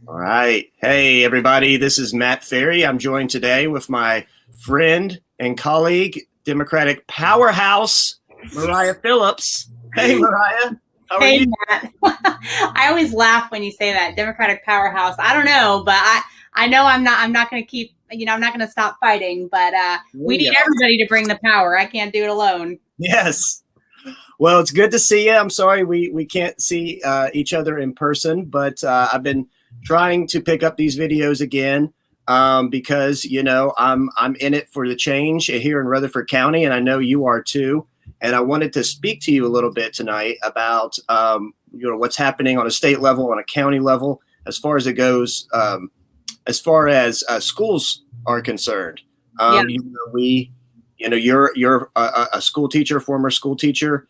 All right. Hey, everybody. This is Matt Ferry. I'm joined today with my friend and colleague, Democratic powerhouse, Mariah Phillips. Hey, Mariah. How are Hey, you? Matt. I always laugh when you say that Democratic powerhouse. I don't know, but I know I'm not going to keep, I'm not going to stop fighting, but There we you need go. everybody to bring the power. I can't do it alone. Yes. Well, it's good to see you. I'm sorry we can't see each other in person, but I've been trying to pick up these videos again because I'm in it for the change here in Rutherford County, and I know you are too. And I wanted to speak to you a little bit tonight about what's happening on a state level, on a county level, as far as it goes, as far as schools are concerned. Yeah. You're a school teacher, former school teacher.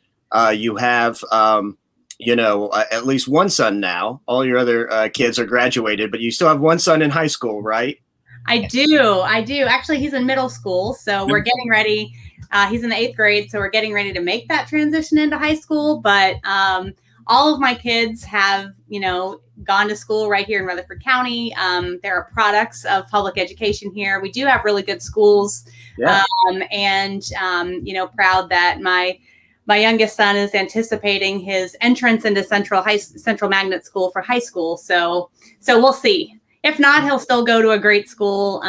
You have, at least one son now. All your other kids are graduated, but you still have one son in high school, right? I do. I do. Actually, he's in middle school, so we're getting ready. He's in the 8th grade, so we're getting ready to make that transition into high school. But all of my kids have, gone to school right here in Rutherford County. There are products of public education here. We do have really good schools, Yeah. and proud that my youngest son is anticipating his entrance into Central Magnet School for high school. So we'll see. If not, he'll still go to a great school.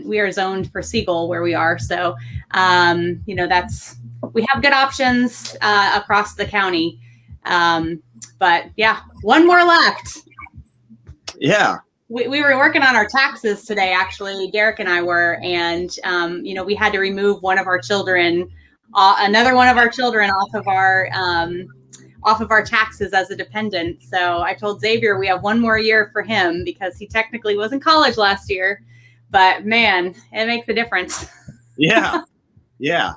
We are zoned for Siegel where we are. So, we have good options across the county. But yeah, one more left. Yeah. We were working on our taxes today, actually. Derek and I were, and, we had to remove one of our children, another one of our children off of our taxes as a dependent. So I told Xavier we have one more year for him because he technically was in college last year, but man, it makes a difference. Yeah. Yeah.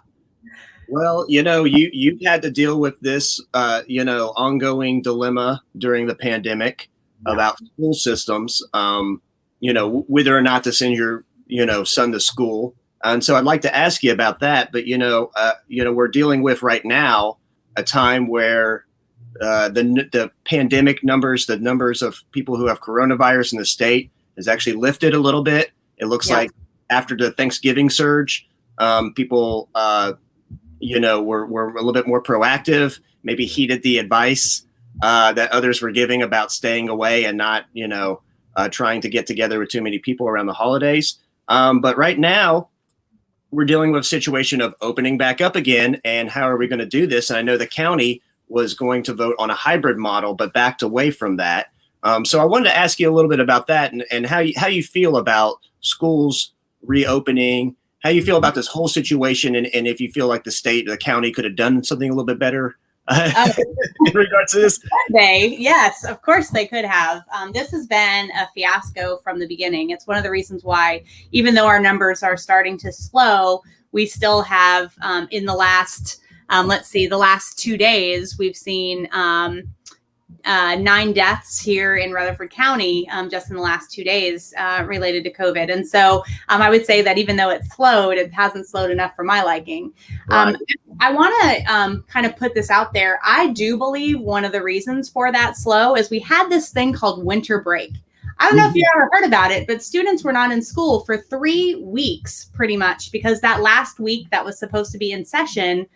Well, you've had to deal with this, ongoing dilemma during the pandemic about school systems, whether or not to send your, son to school. And so I'd like to ask you about that. But, we're dealing with right now a time where the pandemic numbers, the numbers of people who have coronavirus in the state has actually lifted a little bit. It looks like after the Thanksgiving surge, people, were a little bit more proactive, maybe heeded the advice that others were giving about staying away and not, trying to get together with too many people around the holidays. But right now, we're dealing with a situation of opening back up again. And how are we going to do this? And I know the county was going to vote on a hybrid model, but backed away from that. So I wanted to ask you a little bit about that and how you feel about schools reopening, how you feel about this whole situation, and if you feel like the state or the county could have done something a little bit better in regards to this. Yes, of course they could have. This has been a fiasco from the beginning. It's one of the reasons why, even though our numbers are starting to slow, we still have in the last the last 2 days, we've seen 9 deaths here in Rutherford County just in the last 2 days related to COVID. And so I would say that even though it's slowed, it hasn't slowed enough for my liking. Right. I want to kind of put this out there. I do believe one of the reasons for that slow is we had this thing called winter break. I don't know if you ever heard about it, but students were not in school for 3 weeks pretty much because that last week that was supposed to be in session,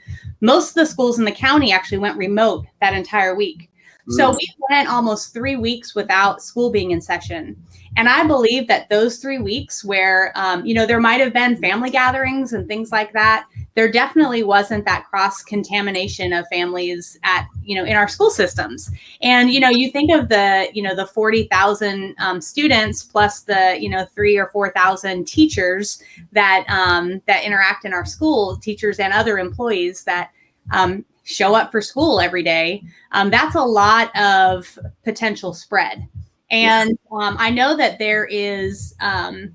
most of the schools in the county actually went remote that entire week. So we went almost 3 weeks without school being in session. And I believe that those 3 weeks where, there might have been family gatherings and things like that, there definitely wasn't that cross contamination of families in our school systems. And, you think of the 40,000 students plus the, 3,000 or 4,000 teachers that interact in our school, teachers and other employees that, show up for school every day. That's a lot of potential spread. And I know that there is there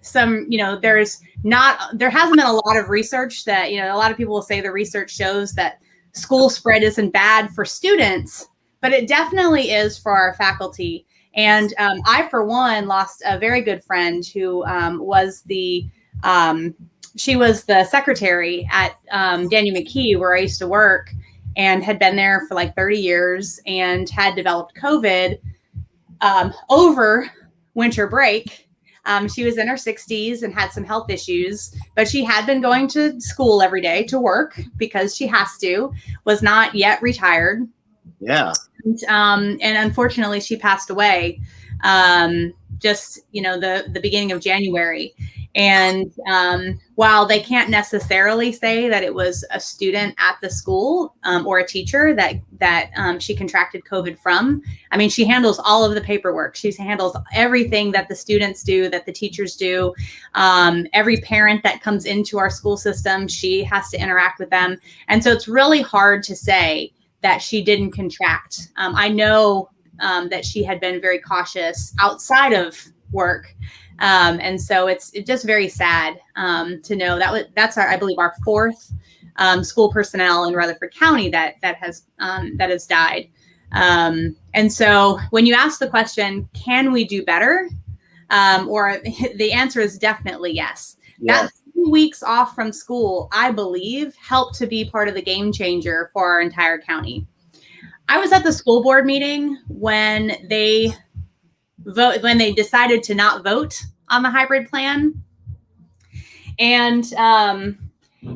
hasn't been a lot of research that, a lot of people will say the research shows that school spread isn't bad for students, but it definitely is for our faculty. And I, for one, lost a very good friend who she was the secretary at Daniel McKee, where I used to work, and had been there for like 30 years and had developed COVID over winter break. She was in her 60s and had some health issues, but she had been going to school every day to work because she has to, was not yet retired. Yeah. And unfortunately, she passed away just, the beginning of January. And while they can't necessarily say that it was a student at the school or a teacher that she contracted COVID from, I mean, she handles all of the paperwork. She handles everything that the students do, that the teachers do. Every parent that comes into our school system, she has to interact with them. And so it's really hard to say that she didn't contract. I know that she had been very cautious outside of work. And so it's just very sad to know that's I believe our fourth school personnel in Rutherford County that has died. And so when you ask the question, can we do better? Or the answer is definitely yes. Yes. That 2 weeks off from school, I believe, helped to be part of the game changer for our entire county. I was at the school board meeting when they decided to not vote on the hybrid plan. And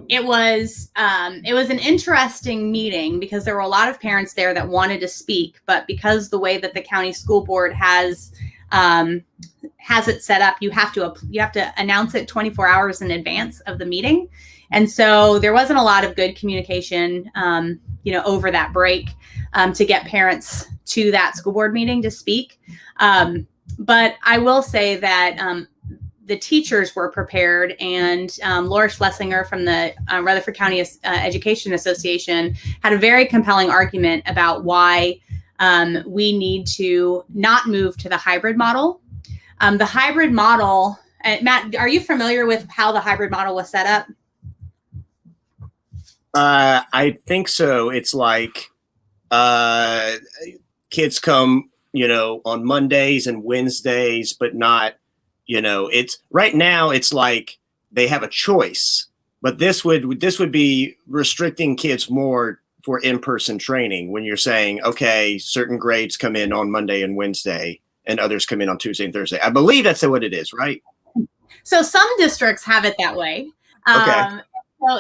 it was an interesting meeting because there were a lot of parents there that wanted to speak, but because the way that the county school board has it set up, you have to announce it 24 hours in advance of the meeting. And so there wasn't a lot of good communication, over that break to get parents to that school board meeting to speak. But I will say that the teachers were prepared, and Laura Schlesinger from the Rutherford County Education Association had a very compelling argument about why we need to not move to the hybrid model. The hybrid model, Matt, are you familiar with how the hybrid model was set up? I think so. It's like kids come, on Mondays and Wednesdays, but not, it's right now it's like they have a choice, but this would be restricting kids more for in-person training when you're saying, okay, certain grades come in on Monday and Wednesday and others come in on Tuesday and Thursday. I believe that's what it is, right? So some districts have it that way. Okay.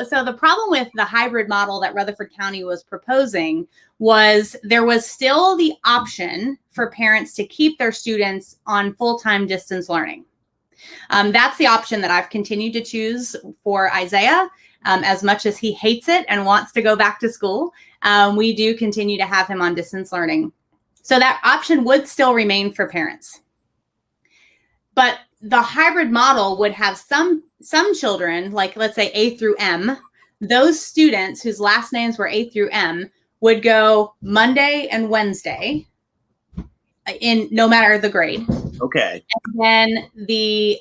So the problem with the hybrid model that Rutherford County was proposing was there was still the option for parents to keep their students on full-time distance learning. That's the option that I've continued to choose for Isaiah. As much as he hates it and wants to go back to school, we do continue to have him on distance learning. So that option would still remain for parents. But the hybrid model would have some children, like let's say A through M, those students whose last names were A through M would go Monday and Wednesday in no matter the grade. Okay. And then the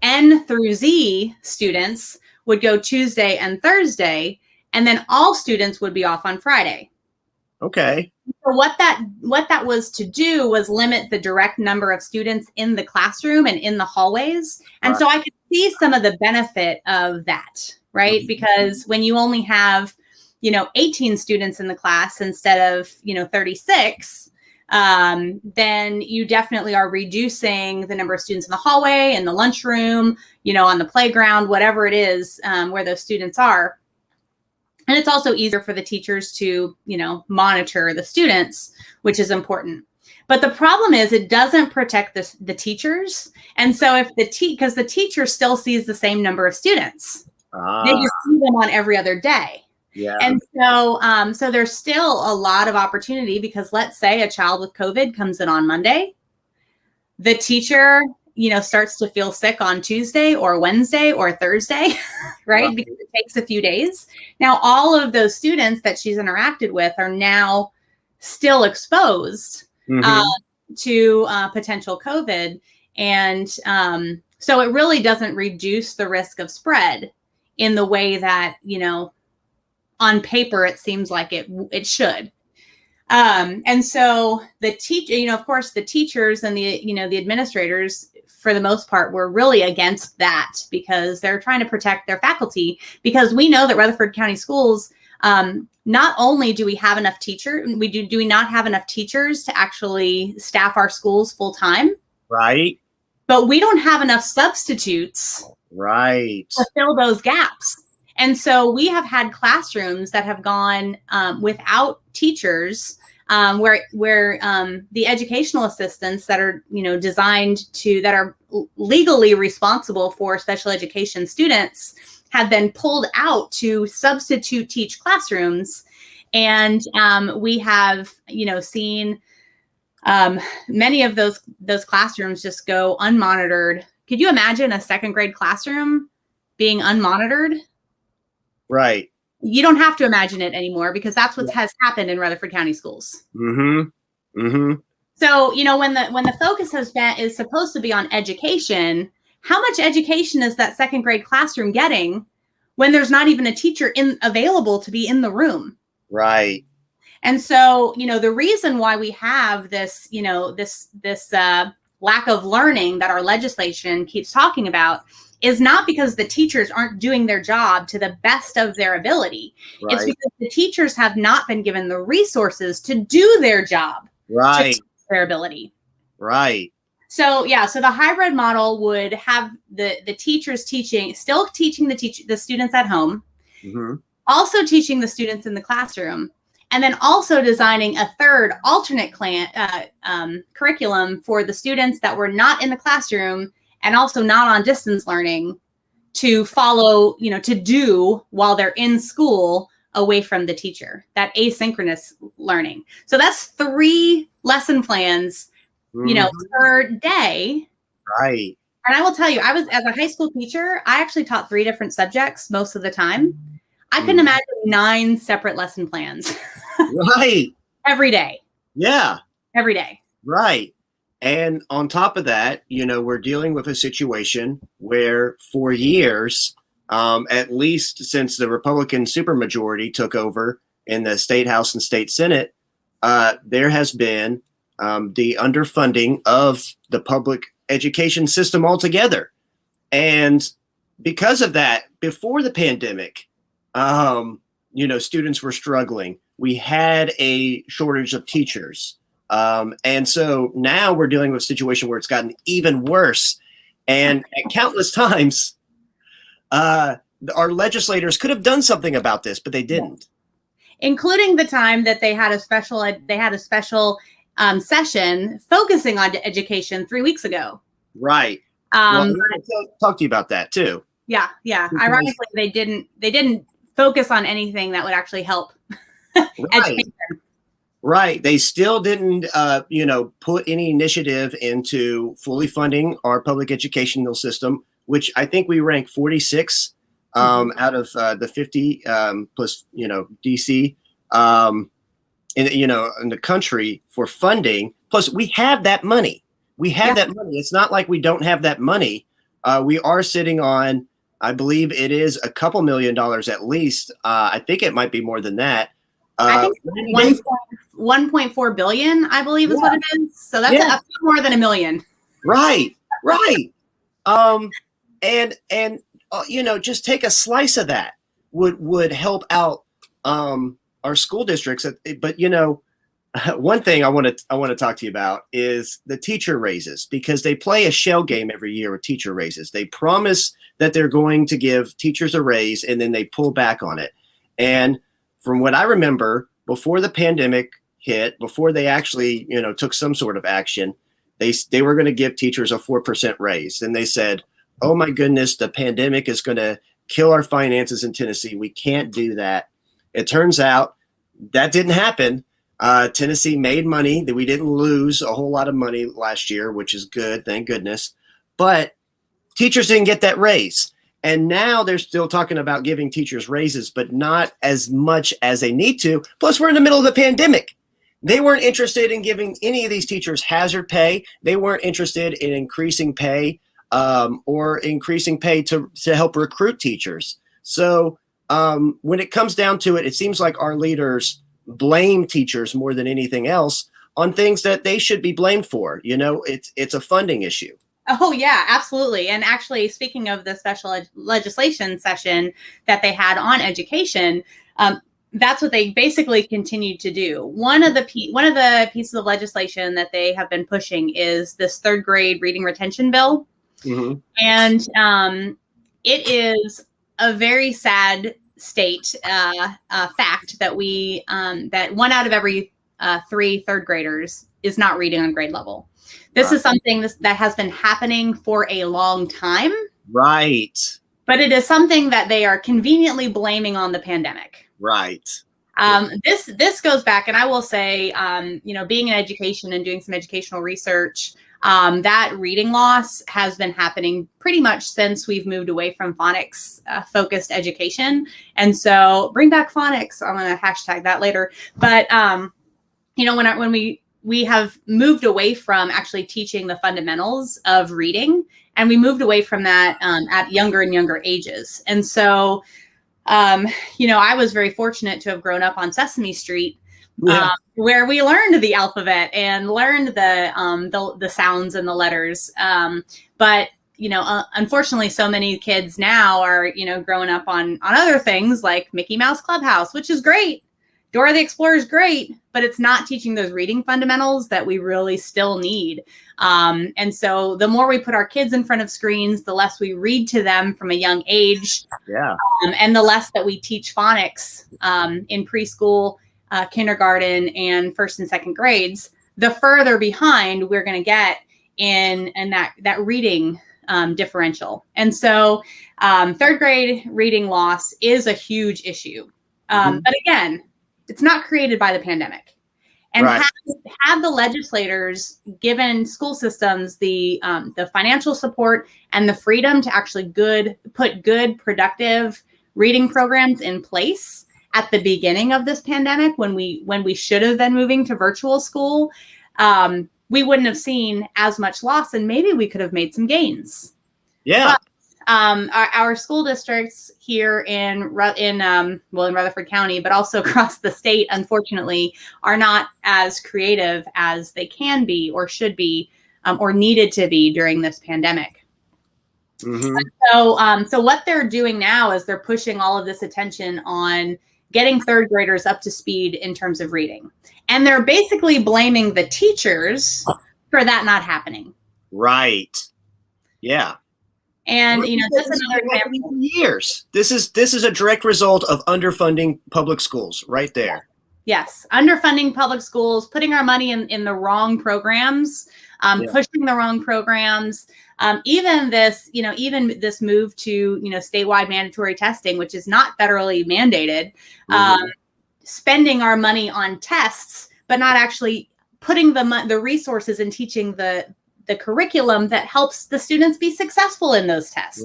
N through Z students would go Tuesday and Thursday, and then all students would be off on Friday. Okay. So what that was to do was limit the direct number of students in the classroom and in the hallways. And so I could see some of the benefit of that, right? Because when you only have, 18 students in the class instead of, 36, then you definitely are reducing the number of students in the hallway, in the lunchroom, on the playground, whatever it is where those students are. And it's also easier for the teachers to, monitor the students, which is important. But the problem is it doesn't protect the teachers. And so if because the teacher still sees the same number of students, they just see them on every other day. Yeah. And so there's still a lot of opportunity because let's say a child with COVID comes in on Monday, the teacher, starts to feel sick on Tuesday or Wednesday or Thursday, right? Because it takes a few days. Now, all of those students that she's interacted with are now still exposed to potential COVID. And so it really doesn't reduce the risk of spread in the way that, on paper, it seems like it should. And so the of course, the teachers and the administrators, for the most part, were really against that because they're trying to protect their faculty. Because we know that Rutherford County Schools, not only do we have enough do we not have enough teachers to actually staff our schools full time? Right. but we don't have enough substitutes Right. to fill those gaps. And so we have had classrooms that have gone without teachers, where the educational assistants that are, designed that are legally responsible for special education students have been pulled out to substitute teach classrooms. And we have, seen many of those classrooms just go unmonitored. Could you imagine a second grade classroom being unmonitored? Right. You don't have to imagine it anymore, because that's what has happened in Rutherford County schools. Mm-hmm. Mm-hmm. So, when the focus is supposed to be on education, how much education is that second grade classroom getting when there's not even a teacher available to be in the room? Right. And so, the reason why we have this, this lack of learning that our legislation keeps talking about is not because the teachers aren't doing their job to the best of their ability. Right. It's because the teachers have not been given the resources to do their job. Right. To their ability. Right. So the hybrid model would have the teachers still teaching the students at home, mm-hmm. also teaching the students in the classroom, and then also designing a third alternate curriculum for the students that were not in the classroom and also not on distance learning to follow, to do while they're in school away from the teacher, that asynchronous learning. So that's 3 lesson plans, per day. Right. And I will tell you, as a high school teacher, I actually taught 3 different subjects most of the time. I couldn't imagine 9 separate lesson plans. Right. Every day. Yeah. Every day. Right. And on top of that, we're dealing with a situation where for years, at least since the Republican supermajority took over in the state house and state senate, there has been the underfunding of the public education system altogether. And because of that, before the pandemic, students were struggling. We had a shortage of teachers. And so now we're dealing with a situation where it's gotten even worse. And at countless times, our legislators could have done something about this, but they didn't. Including the time that they had a special session focusing on education 3 weeks ago. Right. Well, talk to you about that too. Yeah. Ironically, they didn't focus on anything that would actually help education. Right. They still didn't, put any initiative into fully funding our public educational system, which I think we rank 46 out of the 50 plus, DC in the country for funding. Plus, we have that money. We have that money. It's not like we don't have that money. We are sitting on, I believe it is a couple $1 million at least. I think it might be more than that. I think 1.4 billion, I believe is what it is. So that's a more than $1 million. Right. And just take a slice of that would help out our school districts. But one thing I want to talk to you about is the teacher raises, because they play a shell game every year with teacher raises. They promise that they're going to give teachers a raise, and then they pull back on it. And from what I remember, before the pandemic hit, before they actually, took some sort of action, they were going to give teachers a 4% raise. And they said, oh my goodness, the pandemic is going to kill our finances in Tennessee. We can't do that. It turns out that didn't happen. Tennessee made money. That we didn't lose a whole lot of money last year, which is good, thank goodness. But teachers didn't get that raise. And now they're still talking about giving teachers raises, but not as much as they need to. Plus, we're in the middle of the pandemic. They weren't interested in giving any of these teachers hazard pay. They weren't interested in increasing pay or increasing pay to help recruit teachers. So when it comes down to it, it seems like our leaders blame teachers more than anything else on things that they should be blamed for. It's a funding issue. Oh, yeah, absolutely. And actually, speaking of the special legislation session that they had on education, that's what they basically continue to do. One of the pieces of legislation that they have been pushing is this third grade reading retention bill. Mm-hmm. And it is a very sad state fact that that 1 out of every 3 third graders is not reading on grade level. This is something that has been happening for a long time. Right. But it is something that they are conveniently blaming on the pandemic. Right. This goes back, and I will say, being in education and doing some educational research, that reading loss has been happening pretty much since we've moved away from phonics focused education. And so bring back phonics. I'm going to hashtag that later. But, when we have moved away from actually teaching the fundamentals of reading, and we moved away from that at younger and younger ages. And so, I was very fortunate to have grown up on Sesame Street, where we learned the alphabet and learned the sounds and the letters. But unfortunately, so many kids now are growing up on other things like Mickey Mouse Clubhouse, which is great. Dora the Explorer is great, but it's not teaching those reading fundamentals that we really still need. And so the more we put our kids in front of screens, the less we read to them from a young age. Yeah. And the less that we teach phonics in preschool, kindergarten, and first and second grades, the further behind we're going to get in that reading differential. And so third grade reading loss is a huge issue. But again, it's not created by the pandemic. And had the legislators given school systems the financial support and the freedom to actually put good, productive reading programs in place at the beginning of this pandemic, when we should have been moving to virtual school, we wouldn't have seen as much loss, and maybe we could have made some gains. Yeah. But, our school districts here in Rutherford County, but also across the state, unfortunately, are not as creative as they can be or should be or needed to be during this pandemic. Mm-hmm. So what they're doing now is they're pushing all of this attention on getting third graders up to speed in terms of reading. And they're basically blaming the teachers for that not happening. Right. Yeah. And just another example. Years. This is a direct result of underfunding public schools, right there. Yes, underfunding public schools, putting our money in the wrong programs, pushing the wrong programs. Even this move to statewide mandatory testing, which is not federally mandated, spending our money on tests, but not actually putting the resources in teaching the curriculum that helps the students be successful in those tests.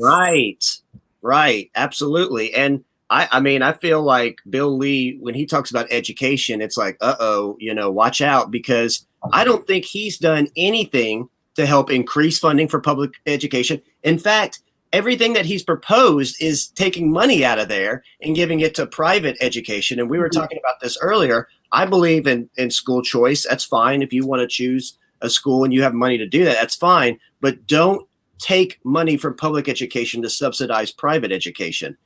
Right. Absolutely. And I feel like Bill Lee, when he talks about education, it's like, watch out, because I don't think he's done anything to help increase funding for public education. In fact, everything that he's proposed is taking money out of there and giving it to private education. And we were talking about this earlier. I believe in school choice. That's fine. If you want to choose a school and you have money to do that, that's fine. But don't take money from public education to subsidize private education.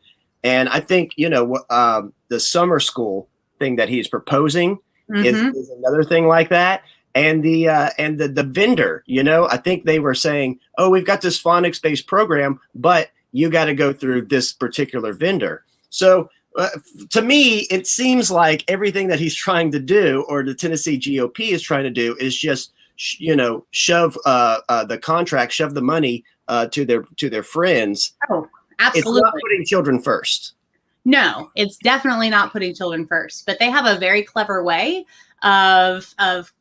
And I think, the summer school thing that he's proposing is another thing like that. And the vendor, I think they were saying, oh, we've got this phonics-based program, but you got to go through this particular vendor. So to me, it seems like everything that he's trying to do, or the Tennessee GOP is trying to do, is just shove the contract, shove the money to their friends. Oh, absolutely. It's not putting children first. No, it's definitely not putting children first. But they have a very clever way of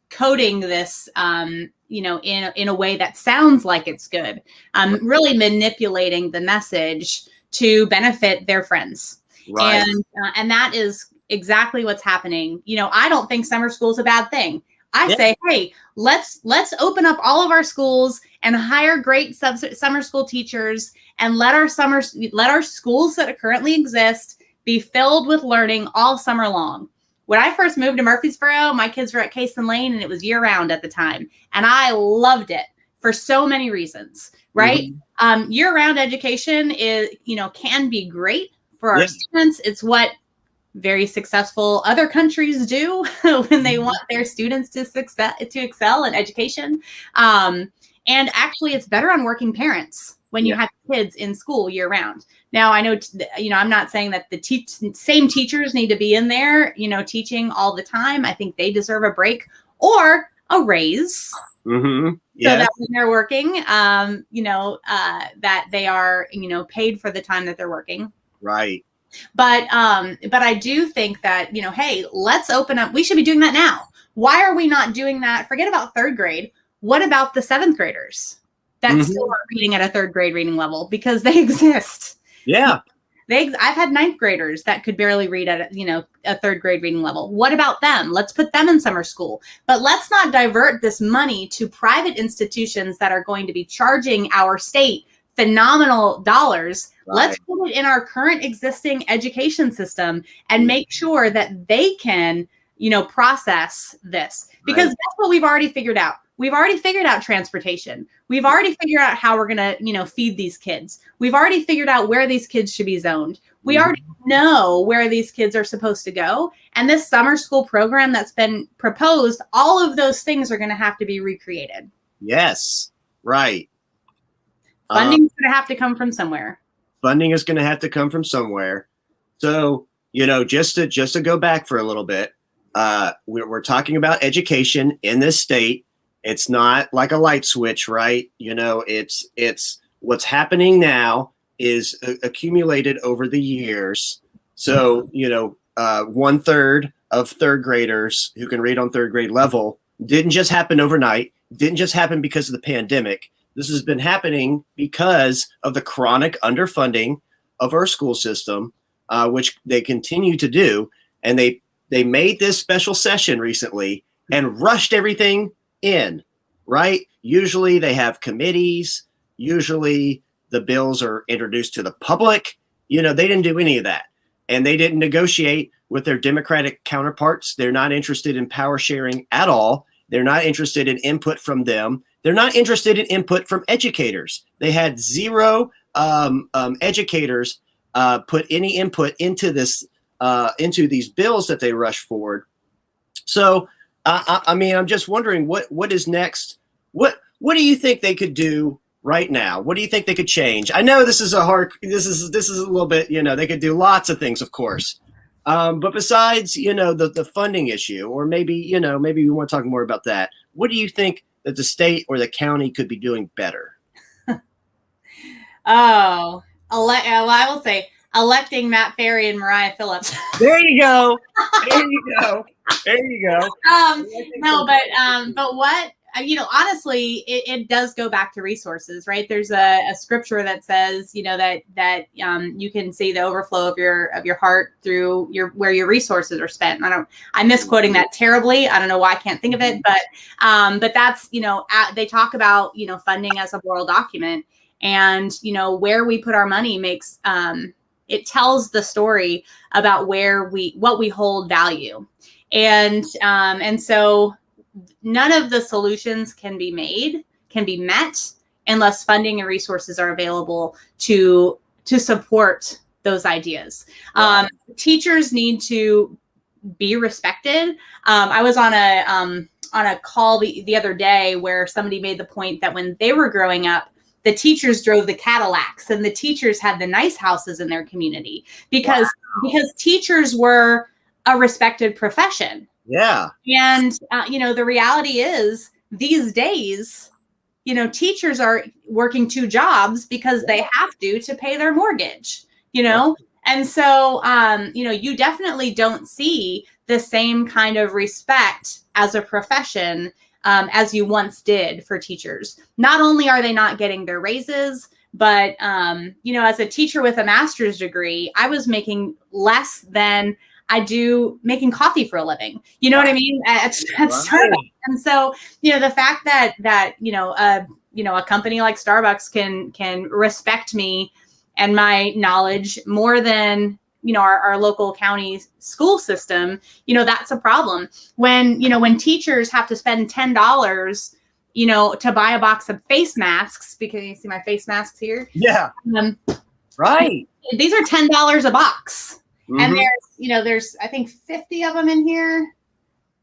coding this, in a way that sounds like it's good. Really manipulating the message to benefit their friends. Right. And that is exactly what's happening. I don't think summer school is a bad thing. I say, hey, let's open up all of our schools and hire great summer school teachers, and let our schools that currently exist be filled with learning all summer long. When I first moved to Murfreesboro, my kids were at Case and Lane, and it was year round at the time. And I loved it for so many reasons, right? Year round education can be great for our students. It's what very successful other countries do when they want their students to excel in education. And actually, it's better on working parents when you have kids in school year round. Now, I know, I'm not saying that the same teachers need to be in there, teaching all the time. I think they deserve a break or a raise. Mm-hmm. So that when they're working, that they are, paid for the time that they're working. Right. But I do think that, hey, let's open up. We should be doing that now. Why are we not doing that? Forget about third grade. What about the seventh graders that still aren't reading at a third grade reading level? Because they exist. Yeah. I've had ninth graders that could barely read at, a third grade reading level. What about them? Let's put them in summer school. But let's not divert this money to private institutions that are going to be charging our state phenomenal dollars. Right. Let's put it in our current existing education system and make sure that they can, process this. Because that's what we've already figured out. We've already figured out transportation. We've already figured out how we're going to, feed these kids. We've already figured out where these kids should be zoned. We already know where these kids are supposed to go. And this summer school program that's been proposed, all of those things are going to have to be recreated. Yes, right. Funding is going to have to come from somewhere. Funding is going to have to come from somewhere. So, just to go back for a little bit, we're talking about education in this state. It's not like a light switch, right? It's what's happening now is accumulated over the years. So, 1/3 of third graders who can read on third grade level didn't just happen overnight, didn't just happen because of the pandemic. This has been happening because of the chronic underfunding of our school system, which they continue to do. And they made this special session recently and rushed everything in, right? Usually they have committees. Usually the bills are introduced to the public. They didn't do any of that. And they didn't negotiate with their Democratic counterparts. They're not interested in power sharing at all. They're not interested in input from them. They're not interested in input from educators. They had zero educators put any input into this, into these bills that they rushed forward. So, I'm just wondering what is next. What do you think they could do right now? What do you think they could change? I know this is this is a little bit, they could do lots of things, of course. But besides, the funding issue, or maybe we want to talk more about that. What do you think that the state or the county could be doing better? I will say electing Matt Ferry and Mariah Phillips. There you go. There you go. There you go. No, but what, honestly, it does go back to resources, right? There's a scripture that says, that you can see the overflow of your heart through where your resources are spent. I'm misquoting that terribly. I don't know why I can't think of it, but that's, they talk about, funding as a moral document, and, where we put our money makes, it tells the story about what we hold value. And so none of the solutions can be met unless funding and resources are available to support those ideas. Wow. Teachers need to be respected. I was on a call the other day where somebody made the point that when they were growing up, the teachers drove the Cadillacs and the teachers had the nice houses in their community because teachers were a respected profession. Yeah. And, the reality is these days, teachers are working 2 jobs because they have to pay their mortgage, And so, you definitely don't see the same kind of respect as a profession as you once did for teachers. Not only are they not getting their raises, but, as a teacher with a master's degree, I was making less than I do making coffee for a living. You know what I mean? At Starbucks. And so, the fact that a company like Starbucks can respect me and my knowledge more than, our local county school system, that's a problem. When teachers have to spend $10, to buy a box of face masks, because you see my face masks here. Yeah. Right. These are $10 a box. And Mm-hmm. there's I think 50 of them in here.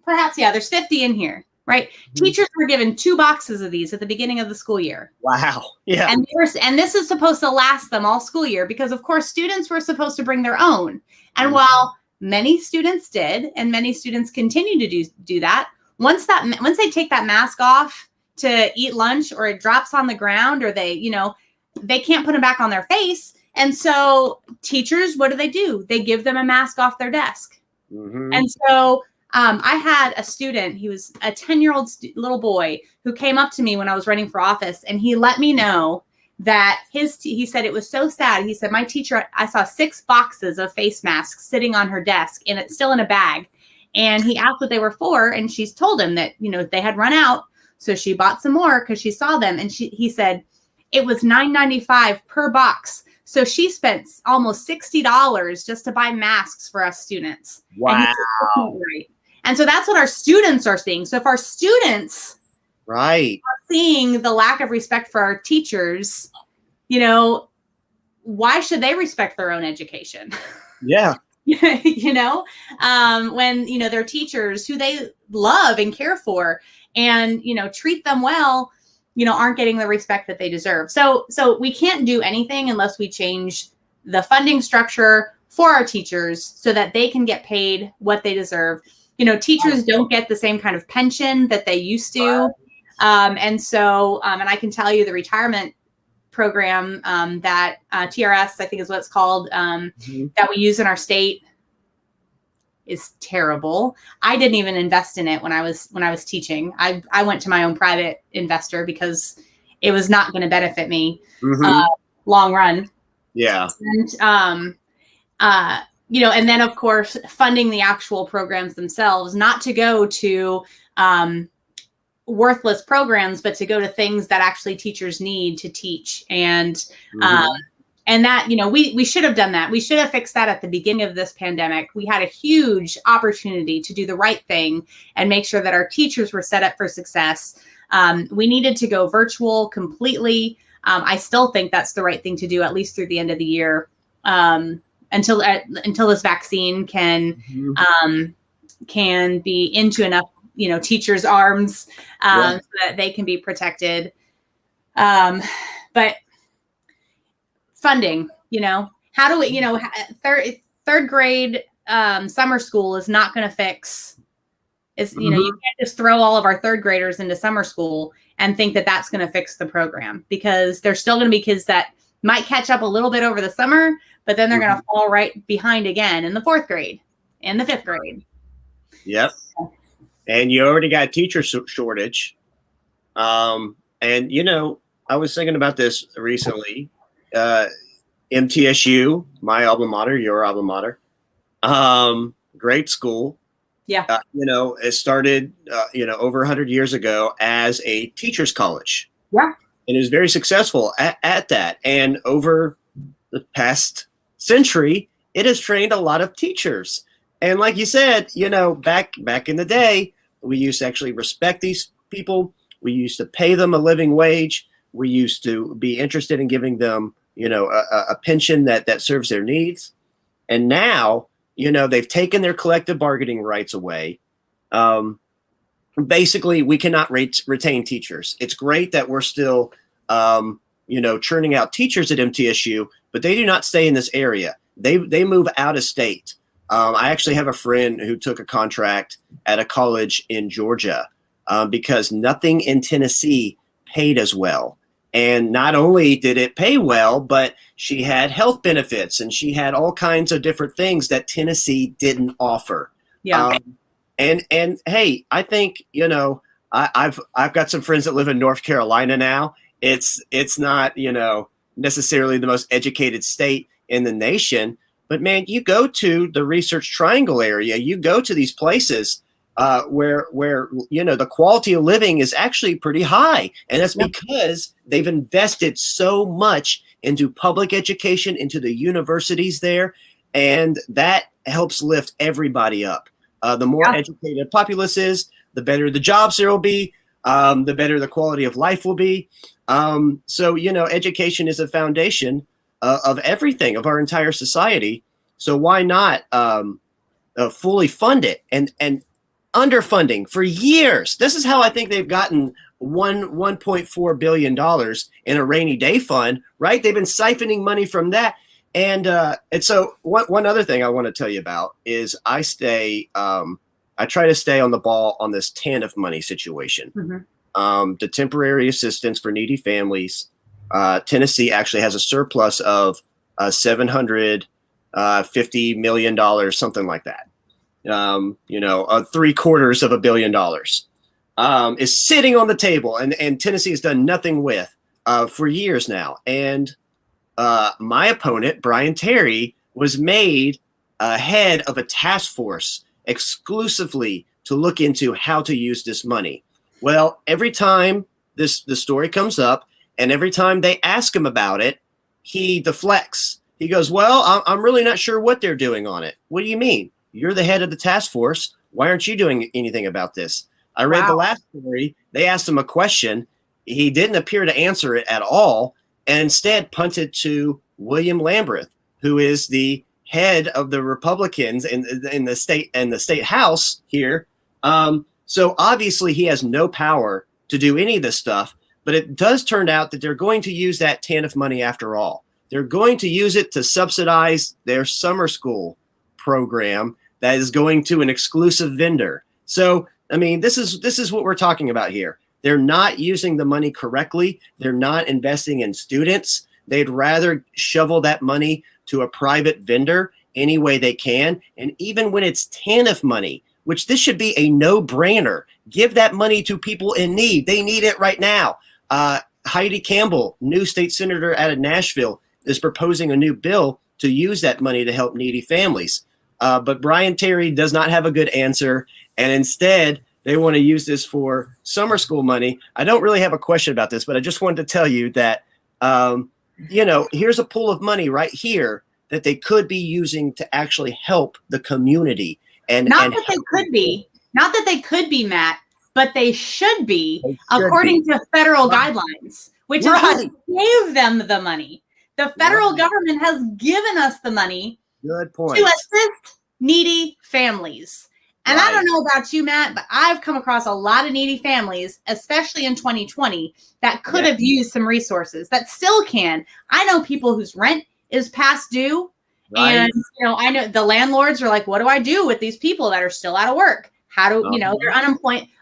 Perhaps, yeah, there's 50 in here, right? Mm-hmm. Teachers were given 2 boxes of these at the beginning of the school year. Wow. Yeah. And this is supposed to last them all school year because, of course, students were supposed to bring their own. And while many students did, and many students continue to do that, once they take that mask off to eat lunch, or it drops on the ground, or they can't put them back on their face. And so teachers, what do? They give them a mask off their desk. Mm-hmm. And so I had a student, he was a 10-year-old little boy who came up to me when I was running for office, and he let me know that he said it was so sad. He said, my teacher, I saw 6 boxes of face masks sitting on her desk, and it's still in a bag. And he asked what they were for, and she's told him that, they had run out. So she bought some more because she saw them. And he said it was $9.95 per box. So she spent almost $60 just to buy masks for us students. Wow. And so that's what our students are seeing. So if our students are seeing the lack of respect for our teachers, why should they respect their own education? Yeah. When, their teachers who they love and care for and, treat them well, aren't getting the respect that they deserve. So we can't do anything unless we change the funding structure for our teachers so that they can get paid what they deserve. Teachers don't get the same kind of pension that they used to. And I can tell you the retirement program that TRS, I think is what it's called, that we use in our state is terrible. I didn't even invest in it when I was teaching. I went to my own private investor because it was not going to benefit me long run. Yeah. And and then of course funding the actual programs themselves, not to go to worthless programs, but to go to things that actually teachers need to teach. And that, we should have done that. We should have fixed that at the beginning of this pandemic. We had a huge opportunity to do the right thing and make sure that our teachers were set up for success. We needed to go virtual completely. I still think that's the right thing to do, at least through the end of the year, until this vaccine can be into enough, teachers' arms so that they can be protected. But funding, how do we, third grade summer school is not going to fix. You can't just throw all of our third graders into summer school and think that that's going to fix the program, because there's still going to be kids that might catch up a little bit over the summer, but then they're going to fall right behind again in the 4th grade and the 5th grade. Yep. And you already got teacher shortage. And, I was thinking about this recently. MTSU, my alma mater, your alma mater, great school. Yeah. It started, over 100 years ago as a teacher's college. Yeah. And it was very successful at that. And over the past century, it has trained a lot of teachers. And like you said, back in the day, we used to actually respect these people. We used to pay them a living wage. We used to be interested in giving them, a pension that serves their needs. And now, they've taken their collective bargaining rights away. Basically, we cannot retain teachers. It's great that we're still, churning out teachers at MTSU, but they do not stay in this area. They move out of state. I actually have a friend who took a contract at a college in Georgia because nothing in Tennessee paid as well. And not only did it pay well, but she had health benefits and she had all kinds of different things that Tennessee didn't offer. Yeah. And hey, I think, I've got some friends that live in North Carolina now. It's not, necessarily the most educated state in the nation, but man, you go to the Research Triangle area, you go to these places where the quality of living is actually pretty high. And that's because they've invested so much into public education, into the universities there. And that helps lift everybody up. The more educated populace is, the better the jobs there will be, the better the quality of life will be. So, education is a foundation of everything, of our entire society. So why not fully fund it? And underfunding for years. This is how I think they've gotten $1.4 billion in a rainy day fund, right? They've been siphoning money from that. And so one other thing I want to tell you about is I try to stay on the ball on this TANF money situation. The temporary assistance for needy families. Tennessee actually has a surplus of $750 million, something like that. $750 million is sitting on the table, and Tennessee has done nothing with for years now. And my opponent, Brian Terry, was made head of a task force exclusively to look into how to use this money. Well, every time the story comes up, and every time they ask him about it, he deflects. He goes, well, I'm really not sure what they're doing on it. What do you mean? You're the head of the task force. Why aren't you doing anything about this? I read the last story. They asked him a question. He didn't appear to answer it at all, and instead punted to William Lamberth, who is the head of the Republicans in the state house here. So obviously he has no power to do any of this stuff, but it does turn out that they're going to use that TANF money after all. They're going to use it to subsidize their summer school program that is going to an exclusive vendor. So, I mean, this is what we're talking about here. They're not using the money correctly. They're not investing in students. They'd rather shovel that money to a private vendor any way they can. And even when it's TANF money, which this should be a no-brainer, give that money to people in need. They need it right now. Heidi Campbell, new state senator out of Nashville, is proposing a new bill to use that money to help needy families. But Brian Terry does not have a good answer, and instead they want to use this for summer school money. I don't really have a question about this, but I just wanted to tell you that, here's a pool of money right here that they could be using to actually help the community. Not that they could be, Matt, but they should be, according to federal guidelines, which is who gave them the money. The federal government has given us the money to assist needy families. And I don't know about you, Matt, but I've come across a lot of needy families, especially in 2020, that could have used some resources, that still can. I know people whose rent is past due. And, I know the landlords are like, what do I do with these people that are still out of work? How do, their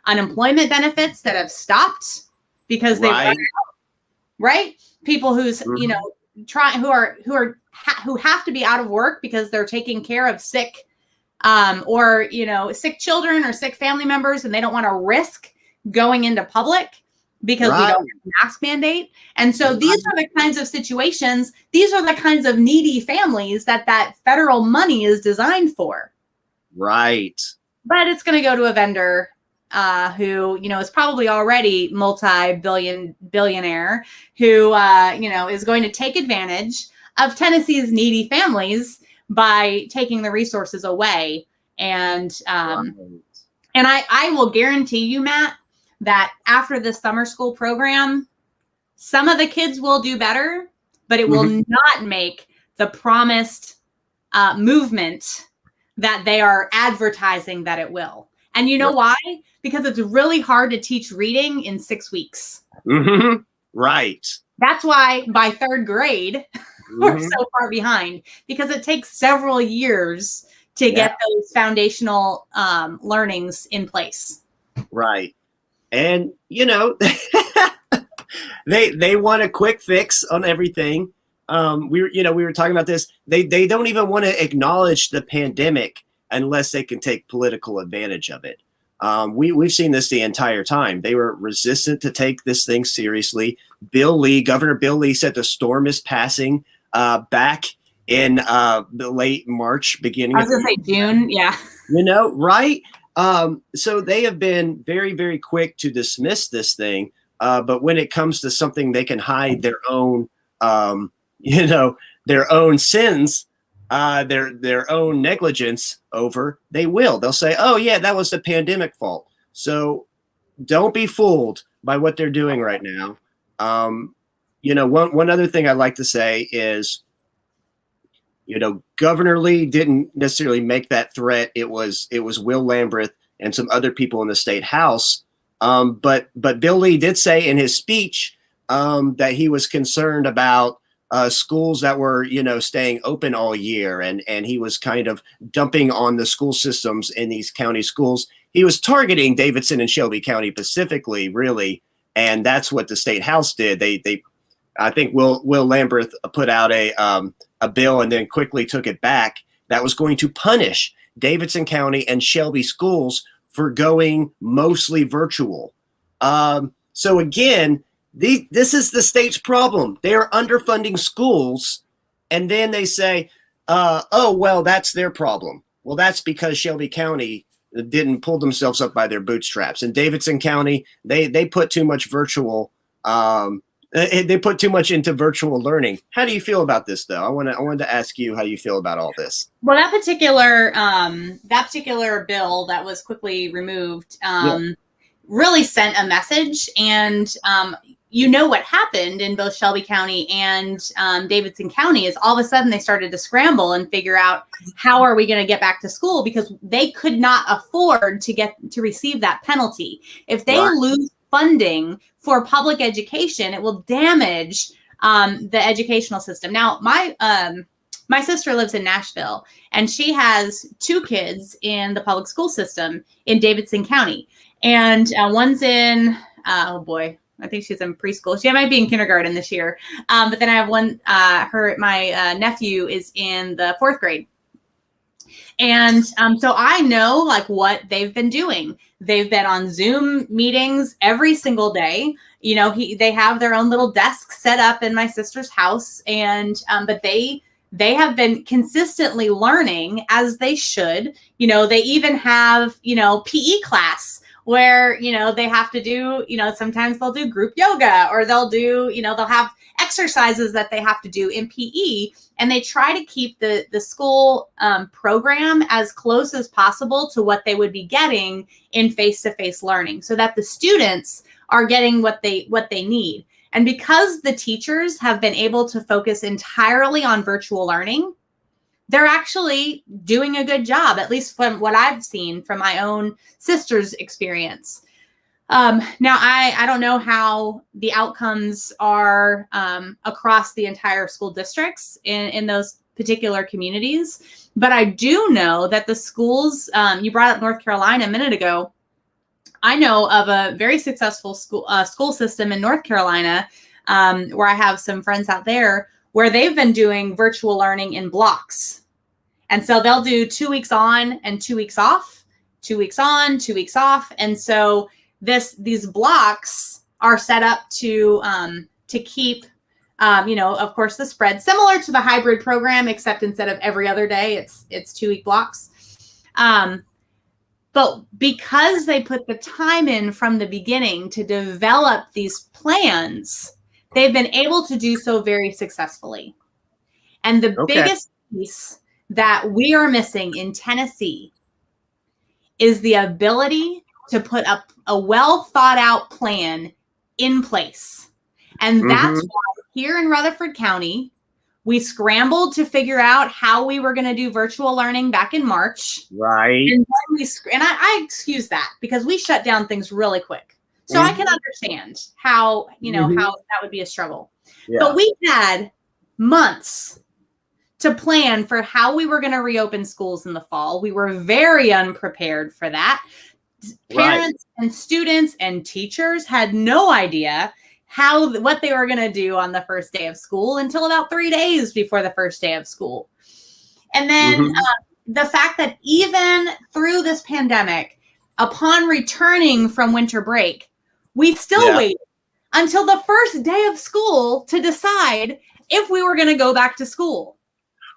unemployment benefits that have stopped because they've run out, right? People who's, who have to be out of work because they're taking care of sick sick children or sick family members, and they don't want to risk going into public because we don't have a mask mandate. And so these are the kinds of situations, these are the kinds of needy families that federal money is designed for. Right. But it's going to go to a vendor who, is probably already billionaire who, is going to take advantage of Tennessee's needy families by taking the resources away. And I will guarantee you, Matt, that after the summer school program, some of the kids will do better, but it will not make the promised movement that they are advertising that it will. And you know why? Because it's really hard to teach reading in 6 weeks. Right. That's why by third grade, we're so far behind, because it takes several years to get those foundational learnings in place. Right. And, they want a quick fix on everything. We were talking about this. They don't even want to acknowledge the pandemic unless they can take political advantage of it. We've seen this the entire time. They were resistant to take this thing seriously. Governor Bill Lee said the storm is passing back in the late March, beginning. I was going to say June. Yeah. Right. So they have been very, very quick to dismiss this thing. But when it comes to something they can hide their own, their own sins, their own negligence over, they will. They'll say, oh, yeah, that was the pandemic fault. So don't be fooled by what they're doing right now. One other thing I'd like to say is Governor Lee didn't necessarily make that threat. It was Will Lamberth and some other people in the state house. But Bill Lee did say in his speech that he was concerned about schools that were, staying open all year, and he was kind of dumping on the school systems in these county schools. He was targeting Davidson and Shelby County specifically, really, and that's what the state house did. I think Will Lamberth put out a bill and then quickly took it back that was going to punish Davidson County and Shelby schools for going mostly virtual. So again, this is the state's problem. They are underfunding schools, and then they say, oh, well, that's their problem. Well, that's because Shelby County didn't pull themselves up by their bootstraps. And Davidson County, they put too much they put too much into virtual learning. How do you feel about this, though? I wanted to ask you how you feel about all this. Well, that particular bill that was quickly removed really sent a message, and what happened in both Shelby County and Davidson County is all of a sudden they started to scramble and figure out how are we going to get back to school, because they could not afford to receive that penalty. If they lose funding for public education, it will damage the educational system. Now, my sister lives in Nashville, and she has 2 kids in the public school system in Davidson County. And one's in, I think she's in preschool. She might be in kindergarten this year. But then I have my nephew is in the 4th grade. And so I know like what they've been doing. They've been on Zoom meetings every single day. They have their own little desk set up in my sister's house, and but they have been consistently learning as they should. They even have PE class where they have to do sometimes they'll do group yoga, or they'll do they'll have exercises that they have to do in PE, and they try to keep the school program as close as possible to what they would be getting in face-to-face learning, so that the students are getting what they need. And because the teachers have been able to focus entirely on virtual learning, they're actually doing a good job, at least from what I've seen from my own sister's experience. Now, I don't know how the outcomes are across the entire school districts in those particular communities, but I do know that the schools, you brought up North Carolina a minute ago. I know of a very successful school system in North Carolina, where I have some friends out there, where they've been doing virtual learning in blocks. And so they'll do 2 weeks on and 2 weeks off, 2 weeks on, 2 weeks off. And so these blocks are set up to keep, of course, the spread similar to the hybrid program, except instead of every other day, it's 2 week blocks. But because they put the time in from the beginning to develop these plans, they've been able to do so very successfully. And the biggest piece that we are missing in Tennessee is the ability to put up a well thought out plan in place. And that's why here in Rutherford County, we scrambled to figure out how we were going to do virtual learning back in March. Right. And I excuse that because we shut down things really quick. So I can understand how, how that would be a struggle. Yeah. But we had months to plan for how we were going to reopen schools in the fall. We were very unprepared for that. Parents and students and teachers had no idea what they were going to do on the first day of school until about 3 days before the first day of school. And then the fact that even through this pandemic, upon returning from winter break, we still waited until the first day of school to decide if we were going to go back to school.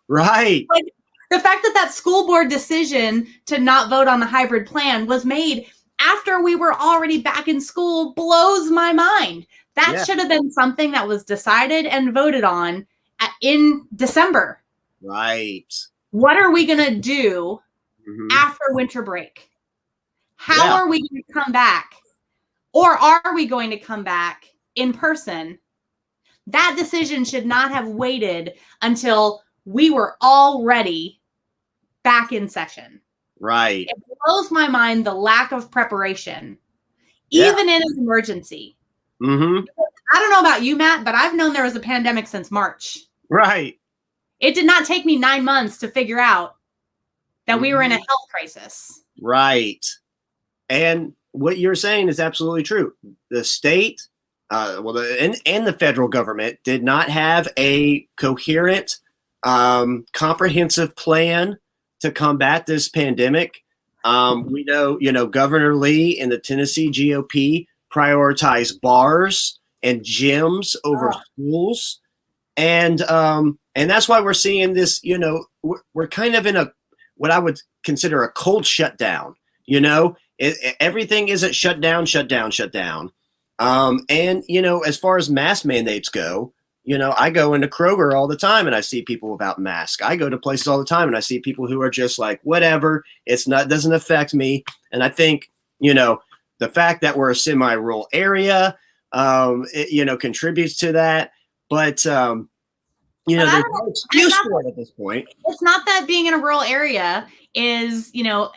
Right. Like, the fact that school board decision to not vote on the hybrid plan was made after we were already back in school blows my mind. That should have been something that was decided and voted on in December. Right. What are we going to do after winter break? How are we going to come back? Or are we going to come back in person? That decision should not have waited until we were already back in session. Right. It blows my mind the lack of preparation, Yeah. even in an emergency. Mm-hmm. I don't know about you, Matt, but I've known there was a pandemic since March. Right. It did not take me 9 months to figure out that we were in a health crisis. Right. And what you're saying is absolutely true. The state, and the federal government did not have a coherent, comprehensive plan to combat this pandemic. We know, Governor Lee and the Tennessee GOP prioritize bars and gyms over schools, and that's why we're seeing this. We're kind of in what I would consider a cold shutdown. Everything isn't shut down. And as far as mask mandates go, I go into Kroger all the time and I see people without masks. I go to places all the time and I see people who are just like, whatever, doesn't affect me. And I think, the fact that we're a semi-rural area, contributes to that. But, there's no excuse for it at this point. It's not that being in a rural area is,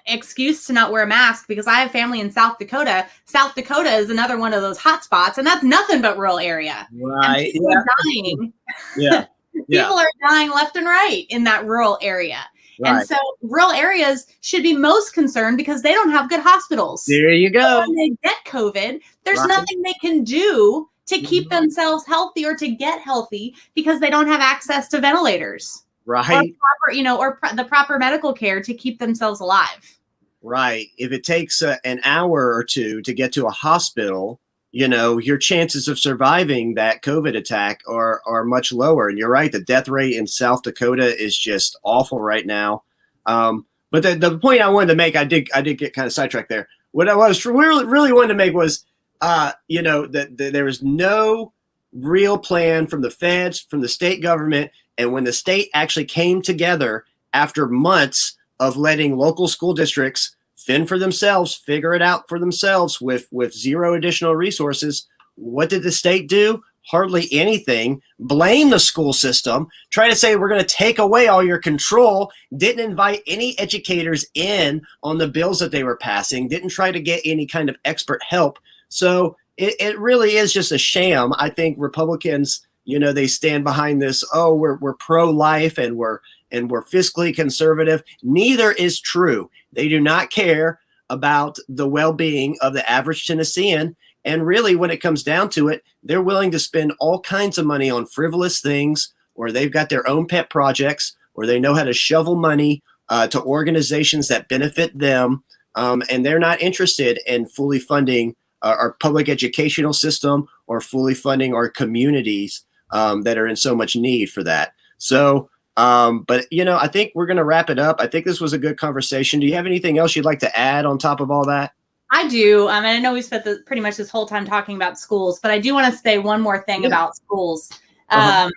excuse to not wear a mask, because I have family in South Dakota. South Dakota is another one of those hot spots, and that's nothing but rural area. Right. And people are dying. Yeah. People are dying left and right in that rural area. Right. And so rural areas should be most concerned because they don't have good hospitals. There you go. So when they get COVID, there's nothing they can do to keep themselves healthy or to get healthy because they don't have access to ventilators. Right. Or the proper medical care to keep themselves alive. Right. If it takes an hour or two to get to a hospital, your chances of surviving that COVID attack are much lower. And you're right. The death rate in South Dakota is just awful right now. But the point I wanted to make, I did get kind of sidetracked there. What I was really wanted to make was, that there was no real plan from the feds, from the state government. And when the state actually came together after months of letting local school districts fend for themselves, figure it out for themselves with zero additional resources, what did the state do? Hardly anything. Blame the school system. Try to say we're going to take away all your control. Didn't invite any educators in on the bills that they were passing. Didn't try to get any kind of expert help. So it really is just a sham. I think Republicans, they stand behind this. Oh, we're pro-life and we're fiscally conservative. Neither is true. They do not care about the well-being of the average Tennessean. And really, when it comes down to it, they're willing to spend all kinds of money on frivolous things, or they've got their own pet projects, or they know how to shovel money to organizations that benefit them. And they're not interested in fully funding our public educational system or fully funding our communities that are in so much need for that. So, but I think we're going to wrap it up. I think this was a good conversation. Do you have anything else you'd like to add on top of all that? I do. And I know we spent pretty much this whole time talking about schools, but I do want to say one more thing about schools. There's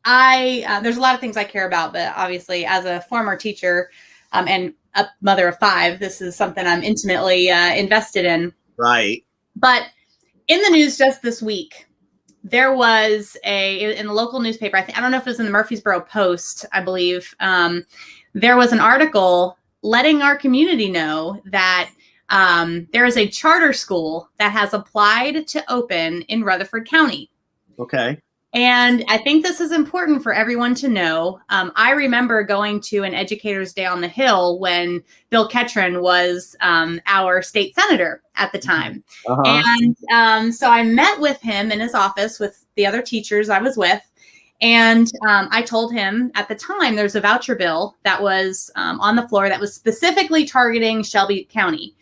a lot of things I care about, but obviously as a former teacher and a mother of 5, this is something I'm intimately invested in. Right. But in the news just this week, there was in the local newspaper, I don't know if it was in the Murfreesboro Post, I believe, there was an article letting our community know that there is a charter school that has applied to open in Rutherford County. Okay. And I think this is important for everyone to know. I remember going to an Educators Day on the Hill when Bill Ketron was our state senator at the time. And so I met with him in his office with the other teachers I was with. And I told him at the time there's a voucher bill that was on the floor that was specifically targeting Shelby County.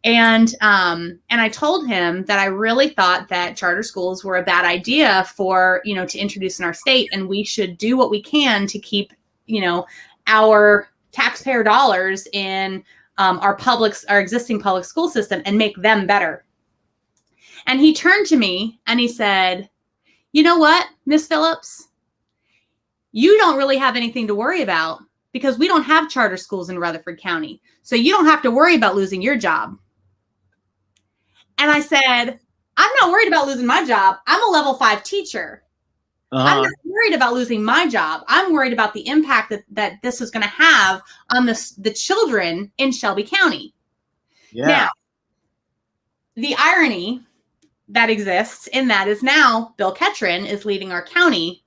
And I told him that I really thought that charter schools were a bad idea for, to introduce in our state, and we should do what we can to keep, our taxpayer dollars in our existing public school system and make them better. And he turned to me and he said, "You know what, Miss Phillips, you don't really have anything to worry about because we don't have charter schools in Rutherford County. So you don't have to worry about losing your job." And I said, "I'm not worried about losing my job. I'm a level 5 teacher. I'm Uh-huh. not worried about losing my job. I'm worried about the impact that this is going to have on the children in Shelby County. Now, Yeah. the irony that exists in that is now Bill Ketron is leaving our county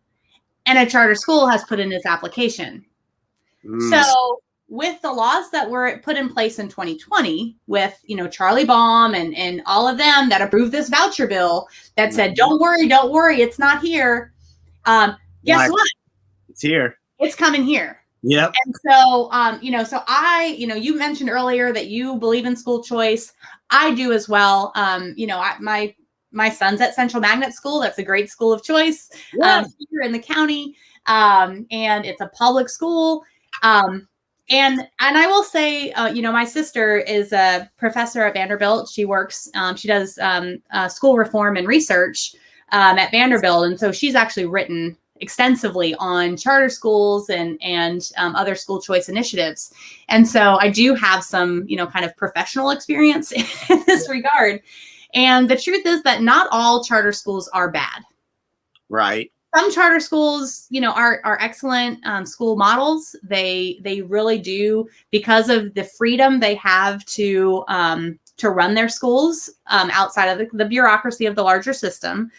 and a charter school has put in his application. Mm. So with the laws that were put in place in 2020 with, Charlie Baum and all of them that approved this voucher bill that said, Mhm. don't worry, it's not here. Guess Right. what? It's here. It's coming here. Yep. And so, so you mentioned earlier that you believe in school choice. I do as well. My son's at Central Magnet School. That's a great school of choice Yeah. here in the county, and it's a public school. And I will say, my sister is a professor at Vanderbilt. She works, she does school reform and research at Vanderbilt, and so she's actually written extensively on charter schools and other school choice initiatives. And so I do have some, kind of professional experience in this regard. And the truth is that not all charter schools are bad. Right. Some charter schools, are excellent school models. They really do, because of the freedom they have to run their schools outside of the bureaucracy of the larger system.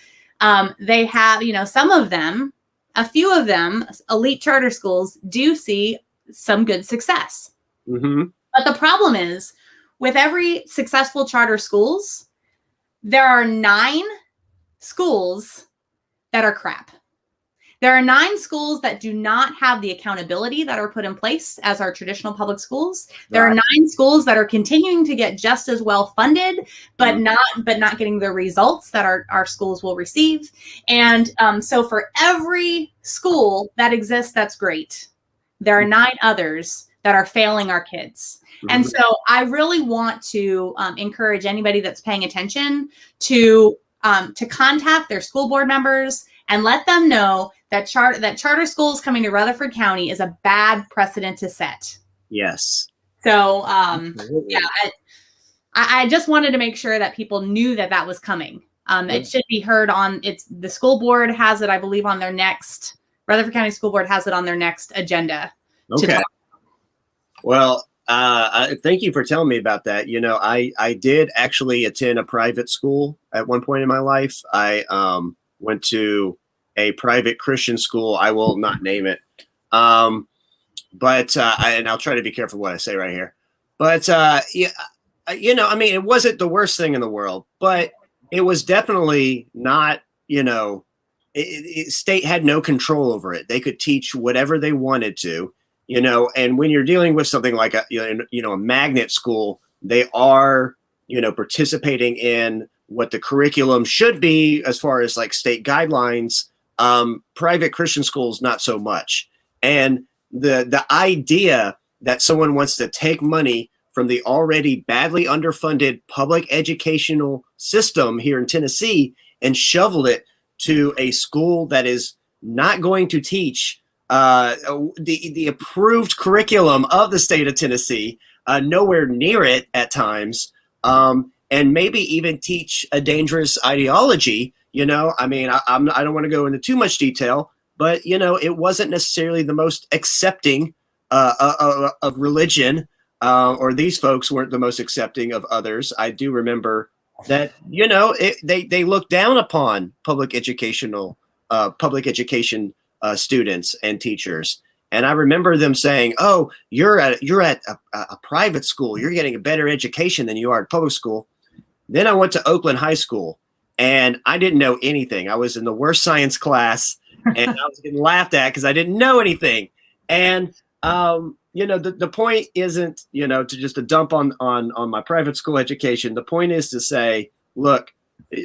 They have, some of them, a few of them, elite charter schools do see some good success. Mm-hmm. But the problem is, with every successful charter schools, there are 9 schools that are crap. There are 9 schools that do not have the accountability that are put in place as our traditional public schools. There are 9 schools that are continuing to get just as well funded, but not getting the results that our schools will receive. And so for every school that exists, that's great. There are 9 others that are failing our kids. And so I really want to encourage anybody that's paying attention to contact their school board members and let them know that charter schools coming to Rutherford County is a bad precedent to set. Yes. So, I just wanted to make sure that people knew that was coming. It should be heard on the school board has it, I believe, on their next Rutherford County School Board has it on their next agenda. Okay. Well, thank you for telling me about that. I did actually attend a private school at one point in my life. I went to a private Christian school. I will not name it. But and I'll try to be careful what I say right here. But it wasn't the worst thing in the world, but it was definitely not, state had no control over it. They could teach whatever they wanted to, and when you're dealing with something like a magnet school, they are, participating in what the curriculum should be as far as like state guidelines. Private Christian schools, not so much. And the idea that someone wants to take money from the already badly underfunded public educational system here in Tennessee and shovel it to a school that is not going to teach the approved curriculum of the state of Tennessee, nowhere near it at times, and maybe even teach a dangerous ideology. I don't want to go into too much detail, but it wasn't necessarily the most accepting of religion, or these folks weren't the most accepting of others. I do remember that they look down upon public education students and teachers. And I remember them saying, "Oh, you're at a private school. You're getting a better education than you are at public school." Then I went to Oakland High School, and I didn't know anything. I was in the worst science class, and I was getting laughed at because I didn't know anything. And the point isn't to dump on my private school education. The point is to say, look,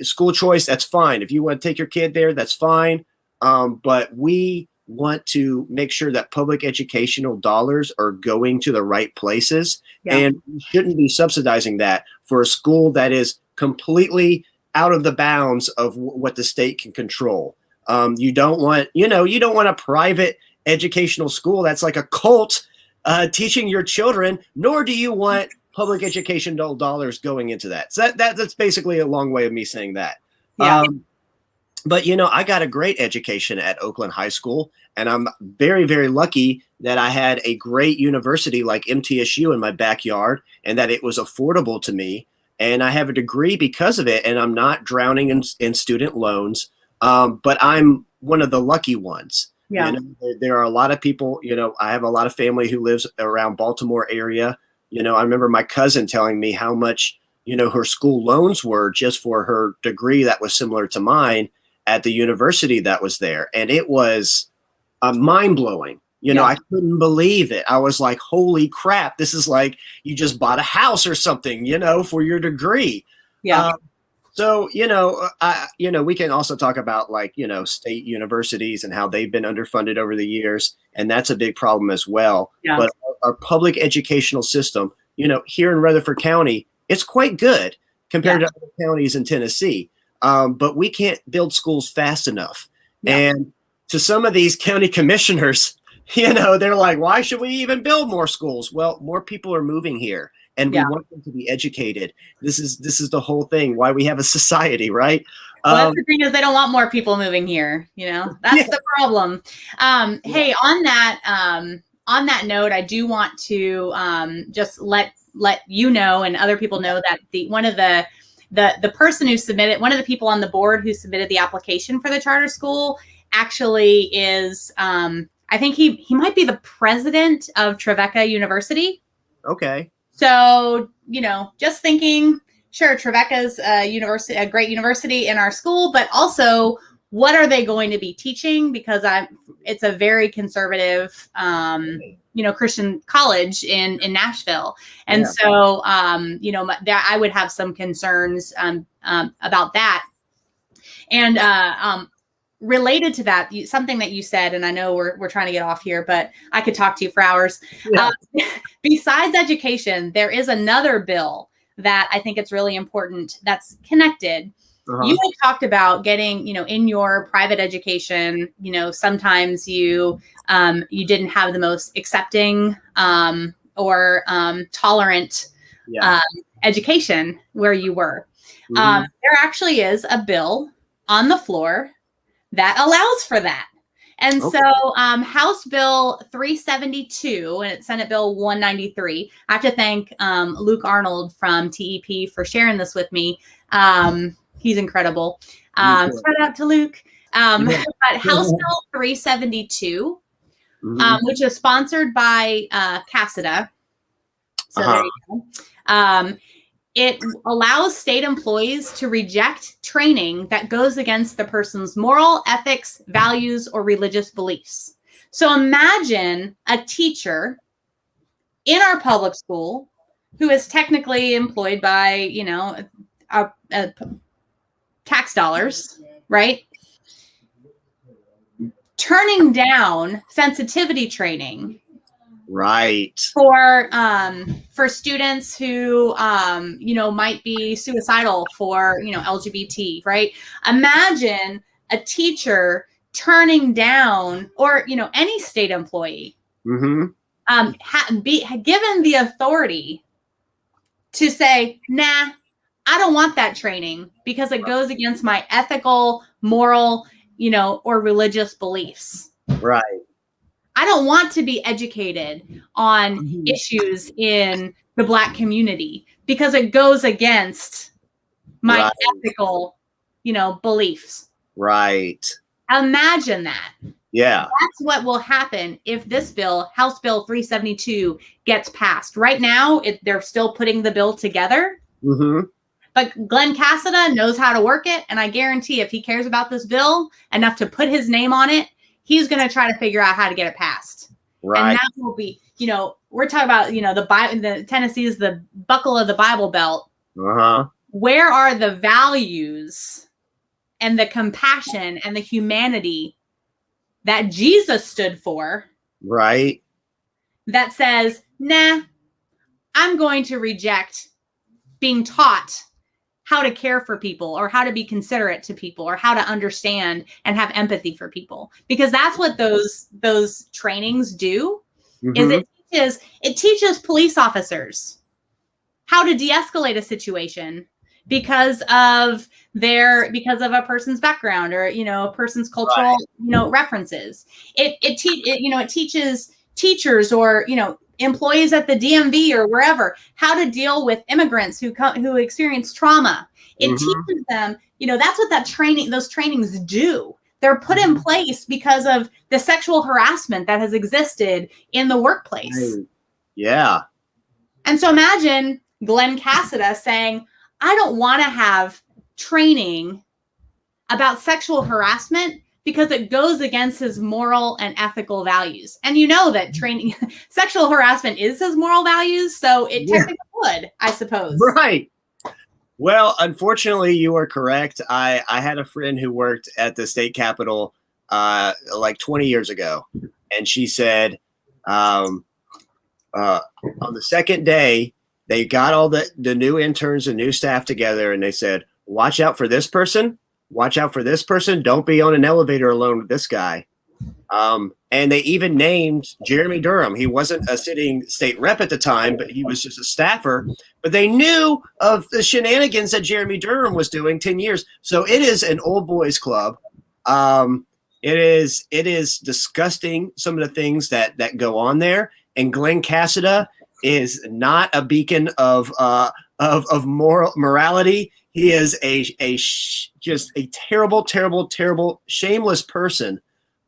school choice, that's fine. If you want to take your kid there, that's fine. But we want to make sure that public educational dollars are going to the right places, and we shouldn't be subsidizing that for a school that is completely out of the bounds of what the state can control. You don't want a private educational school that's like a cult teaching your children, nor do you want public educational dollars going into that. So that's basically a long way of me saying that. Yeah. But I got a great education at Oakland High School, and I'm very, very lucky that I had a great university like MTSU in my backyard, and that it was affordable to me. And I have a degree because of it, and I'm not drowning in student loans. But I'm one of the lucky ones. Yeah. There are a lot of people. I have a lot of family who lives around Baltimore area. I remember my cousin telling me how much her school loans were just for her degree that was similar to mine at the university that was there. And it was mind blowing. I couldn't believe it. I was like, holy crap, this is like you just bought a house or something, for your degree. Yeah. So, we can also talk about like, state universities and how they've been underfunded over the years. And that's a big problem as well. Yeah. But our public educational system, here in Rutherford County, it's quite good compared to other counties in Tennessee. But we can't build schools fast enough. Yeah. And to some of these county commissioners, they're like, why should we even build more schools? Well, more people are moving here, and we want them to be educated. This is the whole thing, why we have a society, right? Well, that's the thing, is they don't want more people moving here. That's the problem. Hey, on that note, I do want to just let you know and other people know that the person who submitted, one of the people on the board who submitted the application for the charter school actually is, I think he might be the president of Trevecca University. Okay. So, just thinking, sure, Trevecca's a great university in our school, but also what are they going to be teaching? Because it's a very conservative, Christian college in Nashville. And so, I would have some concerns about that. And related to that, something that you said, and I know we're trying to get off here, but I could talk to you for hours. Yeah. Besides education, there is another bill that I think it's really important that's connected. You had talked about getting, in your private education, sometimes you didn't have the most accepting or tolerant education where you were. There actually is a bill on the floor that allows for that. And so House Bill 372 and Senate Bill 193, I have to thank Luke Arnold from TEP for sharing this with me. He's incredible. Shout out to Luke. But House Bill 372, which is sponsored by CASADA. So there you go. It allows state employees to reject training that goes against the person's moral, ethics, values, or religious beliefs. So imagine a teacher in our public school who is technically employed by, tax dollars, right? Turning down sensitivity training. Right. For students who, might be suicidal for, LGBT, right? Imagine a teacher turning down, or, any state employee, given the authority to say, nah, I don't want that training because it goes against my ethical, moral, or religious beliefs. Right. I don't want to be educated on issues in the Black community because it goes against my ethical, beliefs. Right. Imagine that. Yeah. That's what will happen if this bill, House Bill 372, gets passed. Right now, they're still putting the bill together. But Glenn Cassada knows how to work it. And I guarantee if he cares about this bill enough to put his name on it, he's going to try to figure out how to get it passed. Right. And that will be, we're talking about, the Tennessee is the buckle of the Bible Belt. Where are the values and the compassion and the humanity that Jesus stood for? Right. That says, nah, I'm going to reject being taught how to care for people or how to be considerate to people or how to understand and have empathy for people. Because that's what those trainings do, is it teaches police officers how to de-escalate a situation, because of a person's background, or a person's cultural references. It teaches teachers, or employees at the DMV or wherever, how to deal with immigrants who experience trauma. It teaches them, that's what those trainings do. They're put in place because of the sexual harassment that has existed in the workplace. Right. Yeah. And so imagine Glenn Cassida saying, I don't want to have training about sexual harassment because it goes against his moral and ethical values. And that training, sexual harassment is his moral values. So it technically would, I suppose. Right. Well, unfortunately, you are correct. I had a friend who worked at the state capitol like 20 years ago. And she said on the second day, they got all the new interns and new staff together, and they said, watch out for this person. Watch out for this person. Don't be on an elevator alone with this guy. And they even named Jeremy Durham. He wasn't a sitting state rep at the time, but he was just a staffer. But they knew of the shenanigans that Jeremy Durham was doing 10 years. So it is an old boys club. It is disgusting, some of the things that go on there. And Glenn Cassida is not a beacon of morality. He is just a terrible, terrible, terrible, shameless person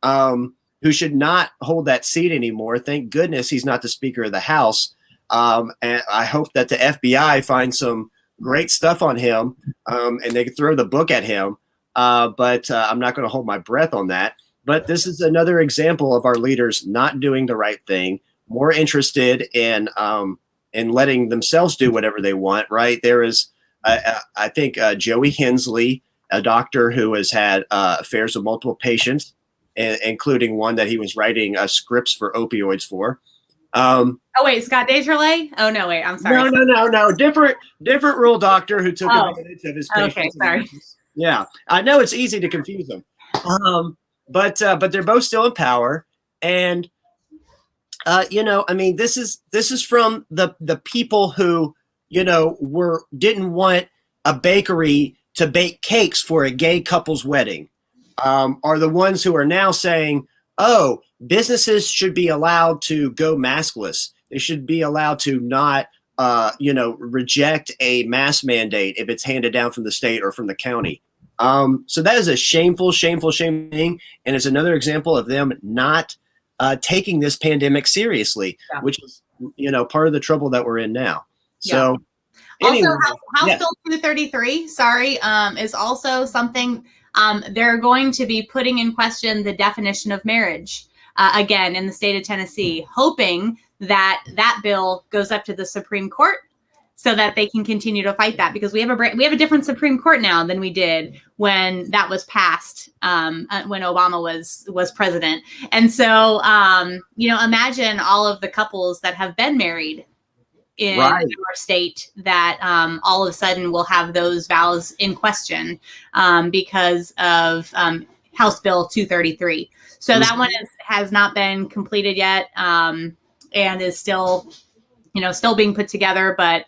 who should not hold that seat anymore. Thank goodness he's not the Speaker of the House. And I hope that the FBI finds some great stuff on him and they can throw the book at him. But I'm not going to hold my breath on that. But this is another example of our leaders not doing the right thing, more interested in letting themselves do whatever they want, right? There is, I think, Joey Hensley, a doctor who has had affairs with multiple patients, including one that he was writing scripts for opioids for. Oh, wait, Scott Desjardins? Oh, no, wait, I'm sorry. No. Different rural doctor who took advantage of his patients. Okay, sorry. Yeah, I know it's easy to confuse them. But they're both still in power. And, I mean, this is from the people who, didn't want a bakery to bake cakes for a gay couple's wedding, are the ones who are now saying, oh, businesses should be allowed to go maskless. They should be allowed to not, reject a mask mandate if it's handed down from the state or from the county. So that is a shameful thing. And it's another example of them not taking this pandemic seriously, which is, part of the trouble that we're in now. So anyway, also House Bill 233, is also something they're going to be putting in question the definition of marriage again in the state of Tennessee, hoping that bill goes up to the Supreme Court so that they can continue to fight that, because we have a different Supreme Court now than we did when that was passed, when Obama was president. And so, imagine all of the couples that have been married in our state that all of a sudden will have those vows in question because of House Bill 233. So that one has not been completed yet and is still being put together. But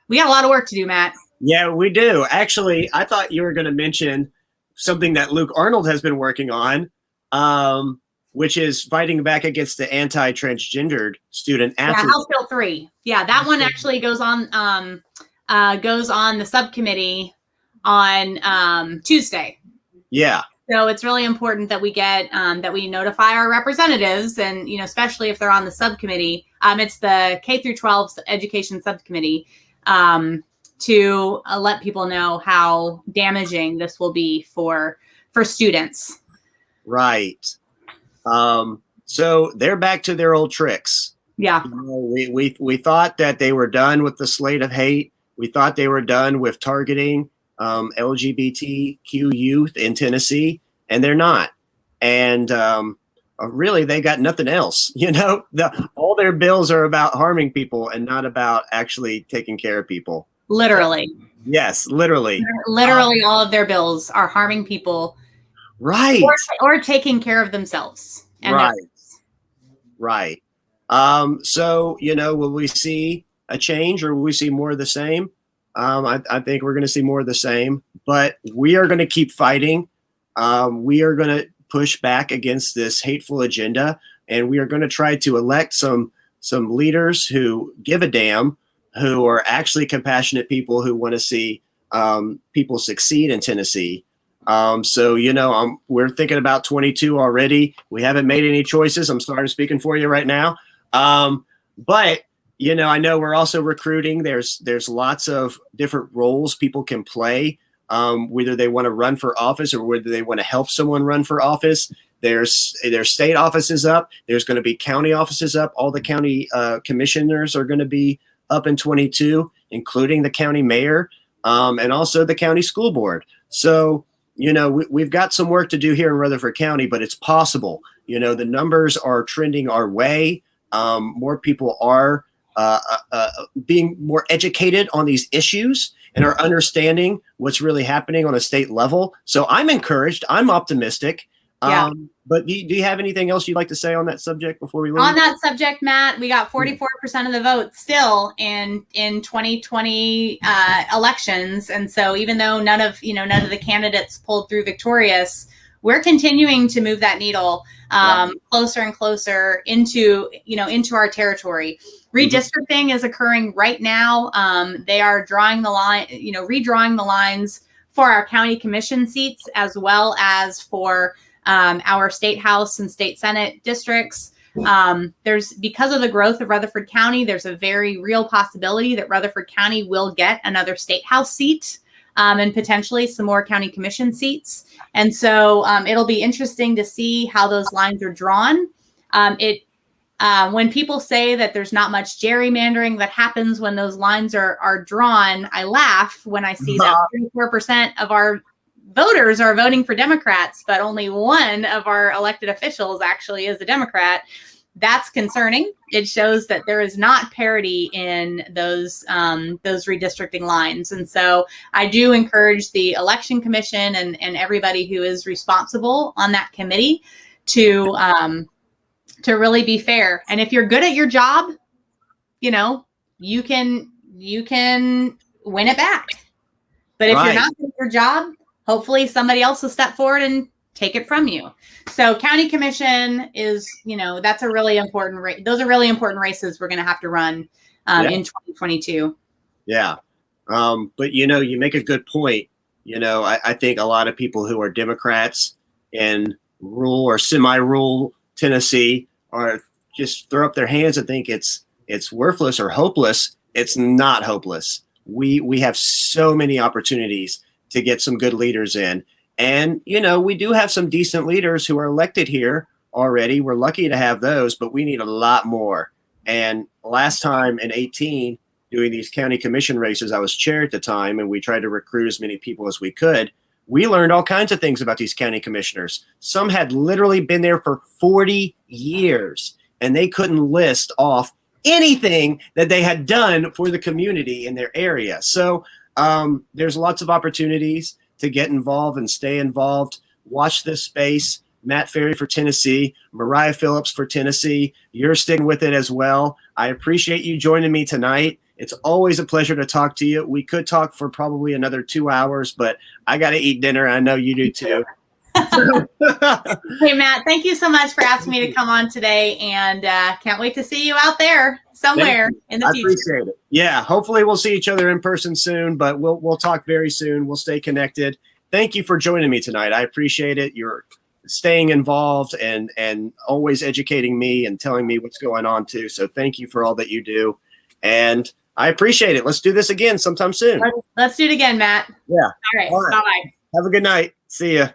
we got a lot of work to do, Matt. Yeah, we do. Actually, I thought you were going to mention something that Luke Arnold has been working on, which is fighting back against the anti-transgendered student athletes. Yeah, House Bill 3. Yeah, that one actually goes on the subcommittee on Tuesday. Yeah. So it's really important that we get that we notify our representatives, and especially if they're on the subcommittee. It's the K through 12 education subcommittee to let people know how damaging this will be for students. Right. So they're back to their old tricks. Yeah. We thought that they were done with the slate of hate. We thought they were done with targeting LGBTQ youth in Tennessee, and they're not. And really, they got nothing else. All their bills are about harming people and not about actually taking care of people. Literally. Yes, literally. Literally, all of their bills are harming people. Right. Or taking care of themselves. And right. So, will we see a change, or will we see more of the same? I think we're going to see more of the same, but we are going to keep fighting. We are going to push back against this hateful agenda, and we are going to try to elect some leaders who give a damn, who are actually compassionate people who want to see people succeed in Tennessee. So, we're thinking about 22 already. We haven't made any choices. I'm sorry, I'm speaking for you right now. But I know we're also recruiting. There's lots of different roles people can play, whether they want to run for office or whether they want to help someone run for office. There's state offices up. There's going to be county offices up. All the county commissioners are going to be up in 22, including the county mayor, and also the county school board. So, we've got some work to do here in Rutherford County, but it's possible. The numbers are trending our way. More people are being more educated on these issues and are understanding what's really happening on a state level. So I'm encouraged. I'm optimistic. Yeah. But do you have anything else you'd like to say on that subject before we leave? On that subject, Matt, we got 44% of the vote still in 2020 elections, and so even though none of the candidates pulled through victorious, we're continuing to move that needle closer and closer into our territory. Redistricting is occurring right now. They are drawing the line, redrawing the lines for our county commission seats as well as for our state house and state senate districts. Because of the growth of Rutherford County, there's a very real possibility that Rutherford County will get another state house seat and potentially some more county commission seats. And so it'll be interesting to see how those lines are drawn. When people say that there's not much gerrymandering that happens when those lines are drawn, I laugh when I see that 34% of our voters are voting for Democrats, but only one of our elected officials actually is a Democrat. That's concerning. It shows that there is not parity in those redistricting lines. And so I do encourage the Election Commission and everybody who is responsible on that committee to really be fair. And if you're good at your job, you can win it back. But if you're not good at your job, hopefully somebody else will step forward and take it from you. So county commission is, that's a really important those are really important races we're going to have to run in 2022. Yeah. But, you make a good point. I think a lot of people who are Democrats in rural or semi-rural Tennessee are just throw up their hands and think it's worthless or hopeless. It's not hopeless. We have so many opportunities to get some good leaders in. And, we do have some decent leaders who are elected here already. We're lucky to have those, but we need a lot more. And last time in 2018, doing these county commission races, I was chair at the time, and we tried to recruit as many people as we could. We learned all kinds of things about these county commissioners. Some had literally been there for 40 years, and they couldn't list off anything that they had done for the community in their area. So there's lots of opportunities to get involved and stay involved. Watch this space. Matt Ferry for Tennessee, Mariah Phillips for Tennessee. You're sticking with it as well. I appreciate you joining me tonight. It's always a pleasure to talk to you. We could talk for probably another 2 hours, but I got to eat dinner. I know you do too. Hey, Matt, thank you so much for asking me to come on today, and can't wait to see you out there somewhere in the future. I appreciate it. Yeah, hopefully we'll see each other in person soon, but we'll talk very soon. We'll stay connected. Thank you for joining me tonight. I appreciate it. You're staying involved and always educating me and telling me what's going on too. So thank you for all that you do. And I appreciate it. Let's do this again sometime soon. Let's do it again, Matt. Yeah. All right. Bye-bye. Have a good night. See ya.